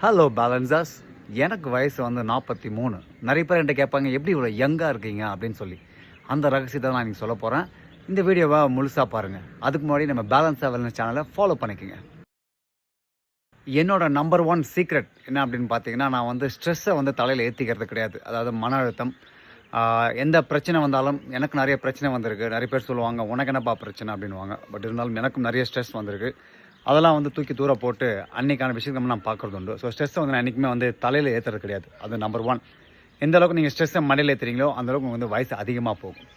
Hello பேலன்சர்ஸ். எனக்கு வயசு வந்து 43. நிறைய பேர் என்கிட்ட கேட்பாங்க, எப்படி இவ்வளோ யங்காக இருக்கீங்க அப்படின்னு சொல்லி. அந்த ரகசியத்தை நான் நீங்கள் சொல்ல போகிறேன். இந்த வீடியோவை முழுசாக பாருங்கள். அதுக்கு முன்னாடி நம்ம பேலன்ஸாக வெல்னஸ் சேனலை ஃபாலோ பண்ணிக்கோங்க. என்னோட நம்பர் 1 சீக்ரெட் என்ன அப்படின்னு பார்த்தீங்கன்னா, நான் வந்து ஸ்ட்ரெஸ்ஸை வந்து தலையில் ஏற்றிக்கிறது கிடையாது. அதாவது மன அழுத்தம், எந்த பிரச்சனை வந்தாலும், எனக்கு நிறைய பிரச்சனை வந்திருக்கு. நிறைய பேர் சொல்லுவாங்க, உனக்கு என்னப்பா பிரச்சனை அப்படின்வாங்க. பட் இருந்தாலும் எனக்கும் நிறைய ஸ்ட்ரெஸ் வந்திருக்கு. அதெல்லாம் வந்து தூக்கி தூர போட்டு அன்றைக்கான விஷயத்தை நான் பார்க்குறது உண்டு. ஸோ ஸ்ட்ரெஸ்ஸை வந்து நான் என்றைக்குமே வந்து தலையில் ஏற்றுறது கிடையாது. அது நம்பர் 1. எந்த அளவுக்கு நீங்கள் ஸ்ட்ரெஸ்ஸை மண்டையில் ஏற்றுறீங்களோ அந்தளவுக்கு வந்து வயசு அதிகமாக போகும்.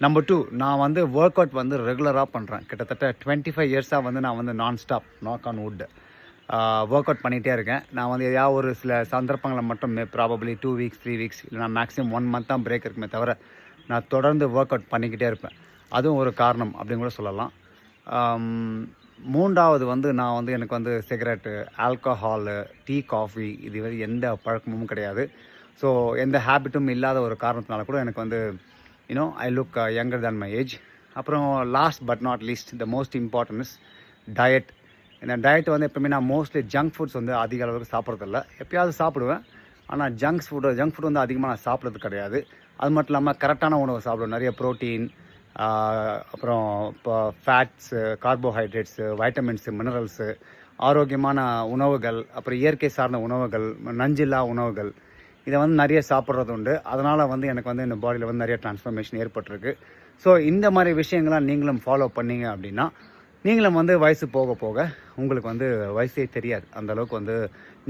நம்பர் 2, நான் வந்து ஒர்க் அவுட் வந்து ரெகுலராக பண்ணுறேன். கிட்டத்தட்ட 25 இயர்ஸாக வந்து நான் வந்து நான் stop knock on would work out பண்ணிகிட்டே இருக்கேன். நான் வந்து ஏதாவது ஒரு சில சந்தர்ப்பங்களை மட்டும் ப்ராபப்ளி 2 வீக்ஸ் 3 வீக்ஸ் இல்லைனா மேக்ஸிமம் 1 மந்த் தான் பிரேக் இருக்குமே தவிர நான் தொடர்ந்து ஒர்க் அவுட் பண்ணிக்கிட்டே இருப்பேன். அதுவும் ஒரு காரணம் அப்படின்னு கூட சொல்லலாம். 3வது வந்து நான் வந்து எனக்கு வந்து சிகரெட்டு, ஆல்கஹாலு, டீ, காஃபி இது வரை எந்த பழக்கமும் கிடையாது. ஸோ எந்த ஹேபிட்டும் இல்லாத ஒரு காரணத்தினால கூட எனக்கு வந்து I look younger than my age. அப்புறம் last but not least the most important is diet. இந்த டயட் வந்து எப்பவுமே நான் மோஸ்ட்லி ஜங்க் ஃபுட்ஸ் வந்து அதிக அளவுக்கு சாப்பிட்றதில்ல. எப்பயாவது சாப்பிடுவேன். ஆனால் ஜங்க் ஃபுட் வந்து அதிகமாக நான் சாப்பிட்றது கிடையாது. அது மட்டும் இல்லாமல் கரெக்டான உணவை சாப்பிடுவேன். நிறைய ப்ரோட்டீன், அப்புறம் இப்போ ஃபேட்ஸு, கார்போஹைட்ரேட்ஸு, வைட்டமின்ஸு, மினரல்ஸு, ஆரோக்கியமான உணவுகள், அப்புறம் இயற்கை சார்ந்த உணவுகள், நஞ்சில்லா உணவுகள், இதை வந்து நிறைய சாப்பிட்றது உண்டு. அதனால் வந்து எனக்கு வந்து இந்த பாடியில் வந்து நிறைய ட்ரான்ஸ்ஃபர்மேஷன் ஏற்பட்டிருக்கு. ஸோ இந்த மாதிரி விஷயங்கள்லாம் நீங்களும் ஃபாலோ பண்ணீங்க அப்படின்னா நீங்களும் வந்து வயசு போக போக உங்களுக்கு வந்து வயசே தெரியாது. அந்தளவுக்கு வந்து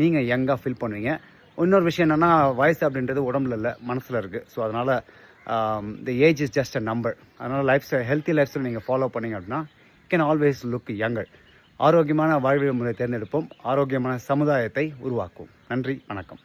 நீங்கள் யங்காக ஃபீல் பண்ணுவீங்க. இன்னொரு விஷயம் என்னென்னா, வயசு அப்படின்றது உடம்புல இல்லை, மனசில் இருக்குது. ஸோ அதனால் the age is just a number. அதனால் ஹெல்த்தி லைஃப் ஸ்டைல் நீங்கள் ஃபாலோ பண்ணிங்க அப்படின்னா கேன் ஆல்வேஸ் லுக் யங்கர். ஆரோக்கியமான வாழ்வியல் முறை தேர்ந்தெடுப்போம். ஆரோக்கியமான சமுதாயத்தை உருவாக்குவோம். நன்றி, வணக்கம்.